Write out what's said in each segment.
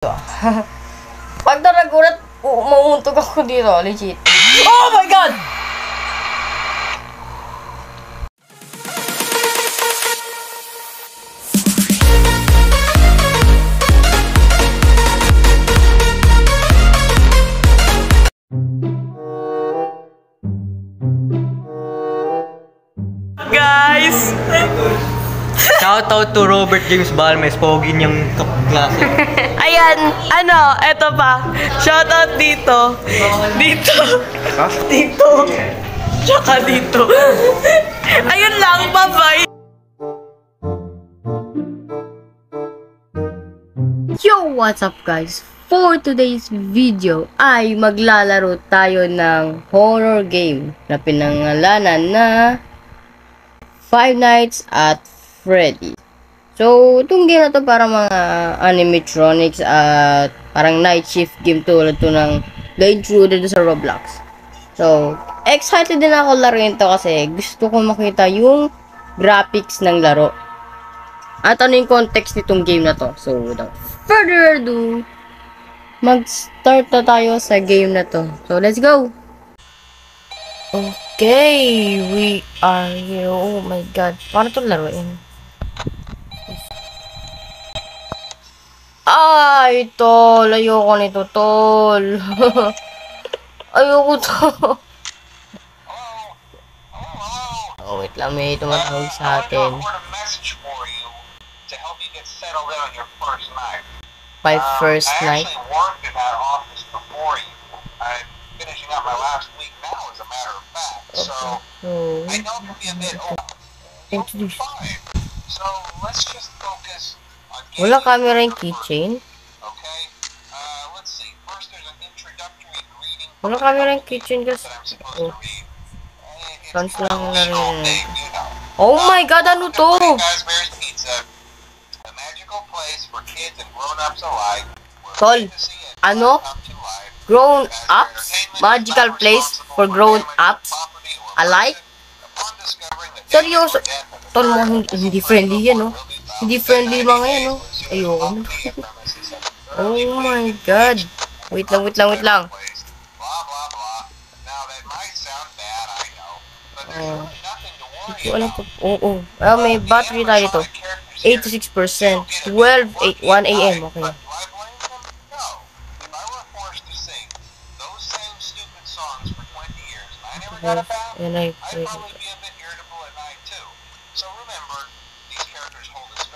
Pag nagulat, mauuntog ako dito, legit. Oh my God! Guys! Shoutout to Robert James Balmes, pogi niyang klase. Ayan, eto pa. Shoutout dito. Dito. Dito. Tsaka dito. Ayun lang, bye-bye. Yo, what's up guys? For today's video ay maglalaro tayo ng horror game na pinangalanan na Five Nights at Freddy's. So, itong game na to para mga animatronics at parang night shift game tulad to ng The Intruder sa Roblox. So, excited din ako laruin to kasi gusto ko makita yung graphics ng laro. At ano yung context nitong game na to. So, without further ado, mag-start na tayo sa game na to. So, let's go! Okay, we are here. Oh my God. Paano ito laruin? Ay, tol. Ayoko nito, tol. Ayoko to. Oh, wait lang. May tumatawag sa atin. My first night. Introduce. Wala camera yung keychain. Wala camera yung keychain kasi. Oh. Sounds lang na rin. Oh my God, ano to? Tol, ano? Grown ups? Magical place for grown ups? Alike? Seryoso? Tol mo, hindi friendly yan, no? Hindi friendly mga yan, no? Ayoko. Oh my God. Wait lang. Hindi ko alam po. Oo. May battery tayo dito. 86%. 1 AM. Okay. And I play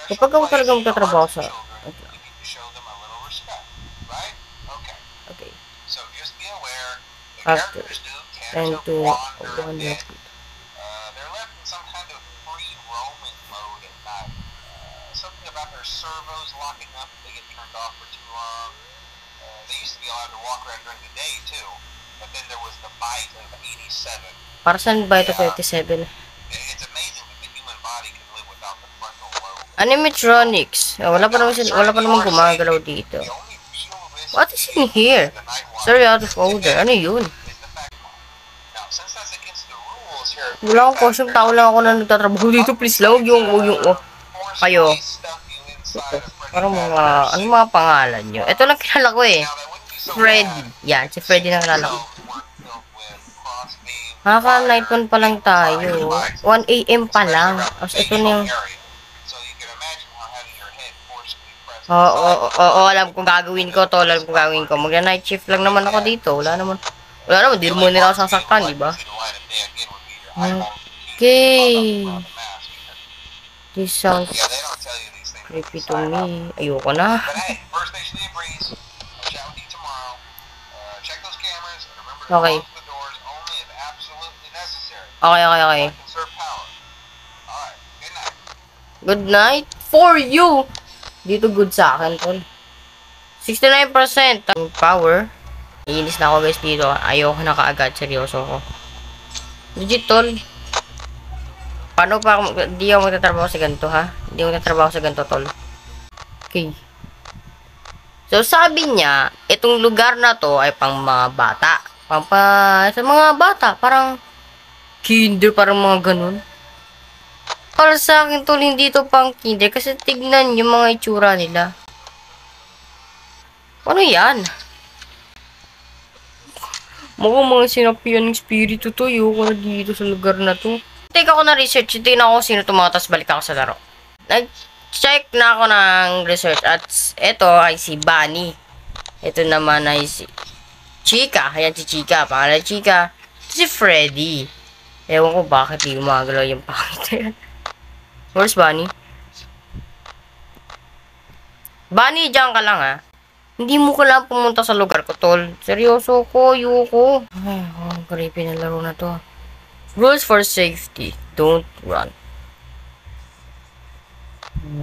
kapag ako talaga magtatrabaho sa okay. After 10 to 1 minute. Something about their servos locking up if they get turned off for too long. They used to be allowed to walk around during the day too. But then there was the bite of 87. Para saan bite of 87? It's amazing that the human body can live without the frontal lobe. Animatronics. Wala pa naman gumagalaw dito. What is in here? Sorry, out of order. Ano yun? Wala akong costume. Tao lang ako na nagtatrabaho dito. Please lang. Kayo. Parang mga pangalan nyo. Ito lang kilala ko eh. Freddy. Yan, si Freddy na kilala ko. Nakaka-night one pa lang tayo. 1 AM pa lang. Tapos ito na yung... Oo, alam kong gagawin ko to. Magna-night shift lang naman ako dito. Wala naman, di mo nila ako sasaktan, di ba? Okay. This sounds creepy to me. Ayoko na. Okay. Okay. Good night for you. Dito good sa akin, tol. 69% power. Iinis na ako guys dito. Ayoko na kaagad. Seryoso ko. Legit, tol. Paano pa ako, di ako magtatrabaho sa ganito, ha? Hindi ako magtatrabaho sa ganito, tol. Okay. So, sabi niya, itong lugar na to ay pang mga bata. Sa mga bata, parang kinder, parang mga ganun. Para sa akin, tol, hindi to pang kinder kasi tignan yung mga itsura nila. Ano yan? Mukhang mga sinapian ng spirito to. Ayoko na dito sa lugar na to. Take ako na research. Tingnan ako sino tumawa, tapos balik ako sa laro. Nag-check na ako ng research. At ito ay si Bunny. Ito naman ay si Chica. Ayan si Chica. Pangalan Chica. Ito si Freddy. Ewan ko bakit di gumagalaw yung pangit na yan. Where's Bunny? Bunny, dyan ka lang ha. Hindi mo kailangan pumunta sa lugar ko, tol. Seryoso ko, ayoko. Ay, ang creepy na laro na to. Rules for safety. Don't run.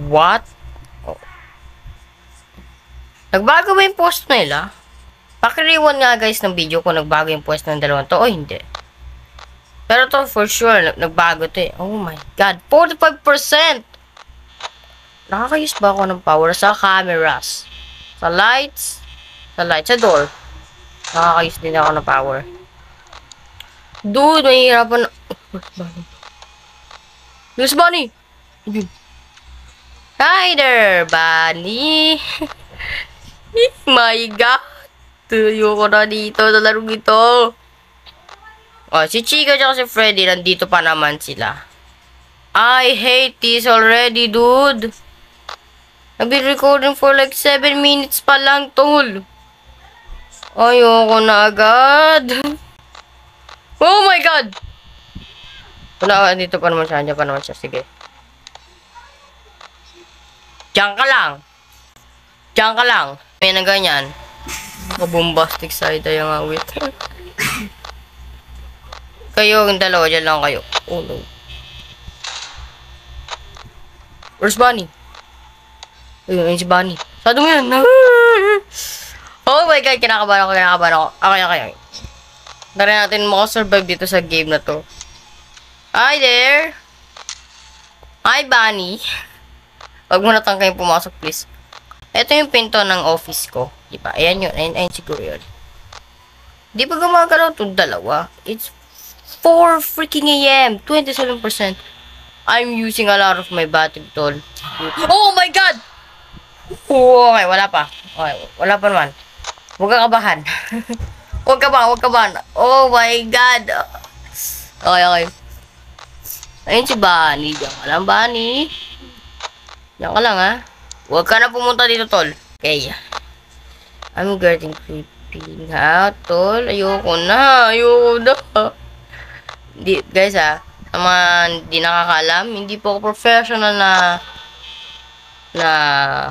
What? Oh. Nagbago ba yung post nila? Pakiriwan nga guys ng video kung nagbago yung post ng dalawang to o hindi. Pero to for sure, nagbago to eh. Oh my god, 45%! Nakakayos ba ako ng power sa cameras? Sa lights? Sa door. Nakakayos din ako ng power. Dude, mahihirapan na... There's Bunny! Hi there, Bunny! My god! Tuyo ko na dito sa larong ito. Oh, si Chica at si Freddy, nandito pa naman sila. I hate this already, dude. I've been recording for like 7 minutes pa lang, tol. Ayoko na agad. Oh my god! Wala, dito pa naman siya. Diyan pa naman siya. Sige. Diyan ka lang. Diyan ka lang. May na ganyan. Bombastic side ay ang awit. Kayo, yung dalawa, dyan lang kayo. Oh no. Where's Bunny? Ayun si Bunny. Sado mo yan. Oh my god, kinakabahan ako. Okay. Tara natin makasurvive dito sa game na to. Hi there! Hi, Bunny. Huwag mo na tangkay pumasok, please. Ito yung pinto ng office ko. Diba? Ayan yun. Ayan siguro yun. Di ba gumagalaw itong dalawa? It's 4 freaking AM. 27%. I'm using a lot of my battery, tol. Oh my god! Okay, wala pa. Okay, wala pa naman. Huwag ka kabahan. Huwag ka ba? Oh my god. Okay. Ayun si Bunny. Diyan ka lang, Bunny. Diyan ka lang, ha. Huwag ka na pumunta dito, tol. Okay. I'm getting creepy ha, tol. Ayoko na. Guys, ha. Ang mga hindi nakakaalam, hindi po ako professional na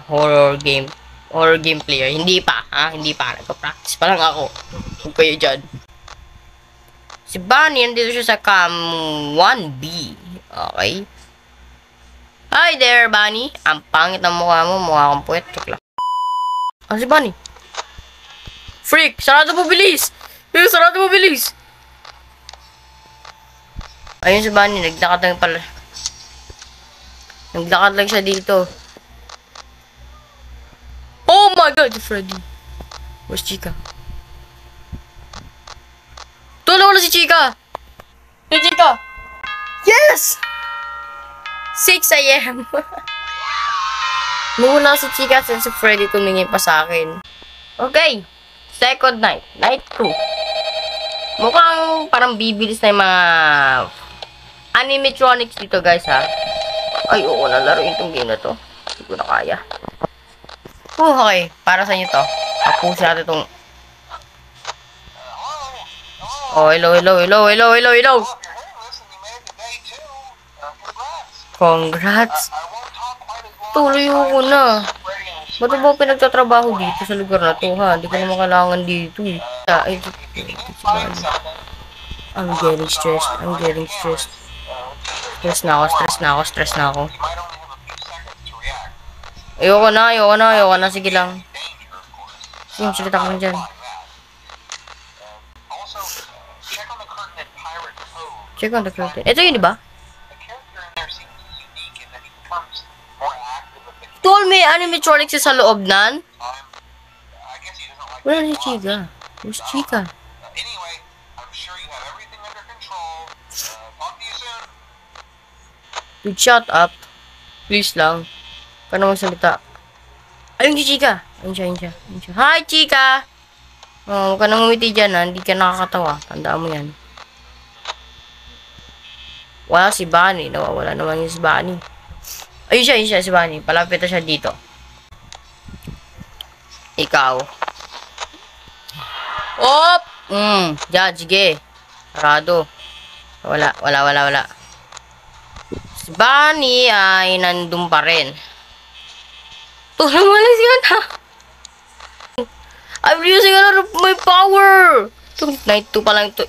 horror game player. Hindi pa, ha? Hindi pa. Nagpa-practice pa lang ako. Huwag kayo dyan. Si Bunny, nandito siya sa cam 1B. Okay. Hi there, Bunny. Ang pangit ng mukha mo. Mukha kang puwet. Tukla. Si Bunny. Freak! Sarado mo bilis! Sarado mo bilis! Ayun si Bunny. Naglakad lang pala. Naglakad lang siya dito. Oh my god, Freddy. Where's Chica? Tulong na si Chica! Si Chica! Yes! 6 AM. Muna si Chica since si Freddy tumingin pa sa akin. Okay. Second night. Night 2. Mukhang parang bibilis na yung mga animatronics dito, guys, ha. Ay, oo, nalaroin itong game na to. Hindi ko na kaya. Okay. Para sa inyo to. Tapusin natin itong... Oh, hello. Congrats. Tuloy ko na. Ba't ba pinagtatrabaho dito sa lugar na to, ha? Hindi ko naman kailangan dito, eh. I'm getting stressed. Stress na ako. Ayoko na. Sige lang. Sige, salita ka dyan. Check on the curtain. Ito yun, diba? Tol, may animatronics sa loob nan? Wala si Chica. Where's Chica? Dude, shut up. Please lang. Paano magsalita? Ayun si Chika. Ayun siya. Hi, Chika! Oh, huwag ka nang umiti dyan, ha? Hindi ka nakakatawa. Tandaan mo yan. Wala si Bunny. Nawawala naman yung si Bunny. Ayun siya, si Bunny. Palapit na siya dito. Ikaw. Op! Diyan, sige. Sarado. Wala. Si Bunny ay nandun pa rin. Tulong mo lang siya na. I'm using a lot of my power! Ito, night 2 pa lang ito.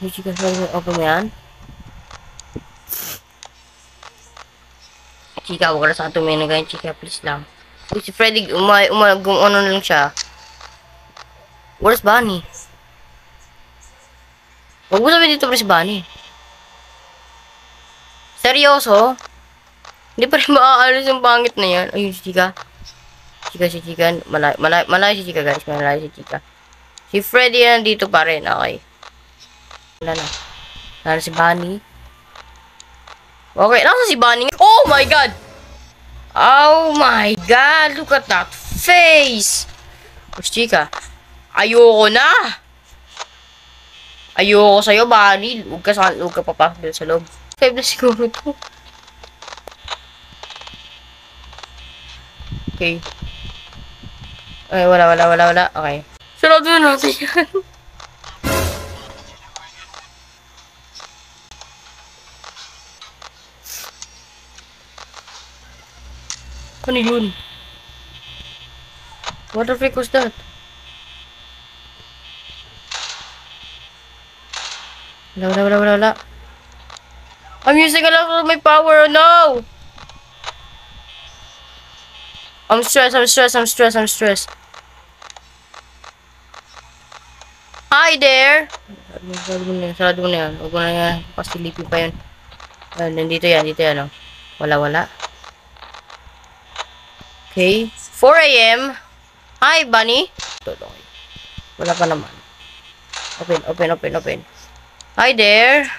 Ay, Chika, open mo yan? Chika, huwag ka na sa tumingin na ganyan, Chika, please lang. Uy, si Freddy, ano na lang siya. Where's Bunny? Huwag mo sabihin dito pa si Bunny. Seryoso? Hindi pa rin maaalis yung pangit na yan. Ayun, si Chika. Si Chika. Malayo si Chika, guys. Malayo si Chika. Si Freddy nandito pa rin. Okay. Wala na. Nara si Bunny. Okay, nasa si Bunny? Oh my God! Oh my God! Look at that face! Where's Chika? Ayoko na! Ayoko sa'yo, Bunny. Huwag ka papasok sa loob. 5 na siguro to. Okay. Ay, wala. Okay. Sarado na natin yan. Ano yun? What the freak was that? Wala. I'm using a lot of my power. Oh, no! I'm stressed. Hi there! Sarado mo na yan. Huwag mo na yan. Pasilipin pa yun. Dito yan. Oh. Wala. Okay. 4 a.m. Hi, Bunny. Wala pa naman. Open. Hi there.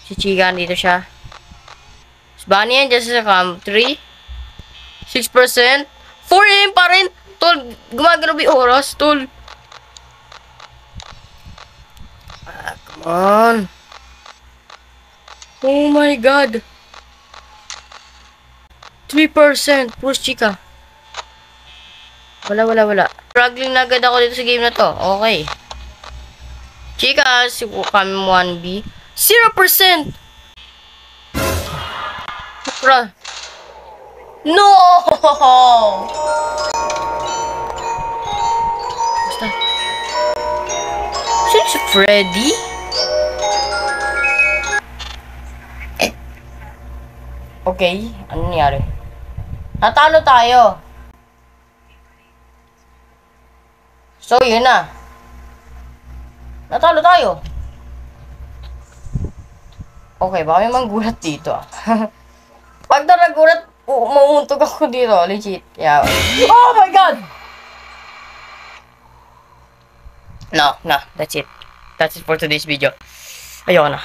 Si Chika, dito siya. Si Bunny yan, just sa cam. 3. 6%. 4 a.m. pa rin. Tol, gumagano yung oras, tol. Come on. Oh my God. 3%. Where's Chika? Wala. Struggling na agad ako dito sa game na to. Okay. Chika, si Kami 1B. 0%! No! Basta. Sino si Freddy? Okay, ano nangyari? Natalo tayo. So, yun na. Natalo tayo. Okay, baka may manggulat dito ah. Pag na nagulat, mauuntog ako dito. Legit. Yeah. Oh my God! No. That's it. That's it for today's video. Ayoko na.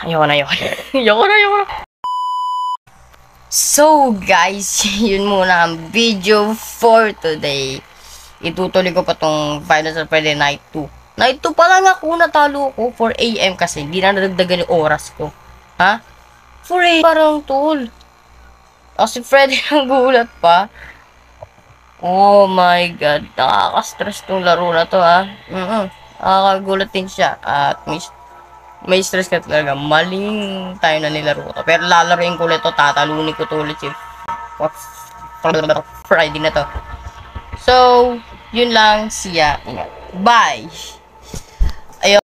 So guys, yun muna ang video for today. Itutuloy ko pa tong Final Friday Night 2. Night 2 pa lang ako, natalo ko. 4 a.m. kasi, hindi na nadagdagan yung oras ko. Ha? 4 a.m. parang tol. Kasi Freddy nagulat pa. Oh my God. Nakaka-stress tong laro na to, ha? Nakakagulat din siya. At may stress ka talaga. Maling tayo na nilaro to. Pero lalaroin ko ulit to. Tatalunin ko to ulit si Friday na to. So, yun lang. Siya. Bye! Ayun.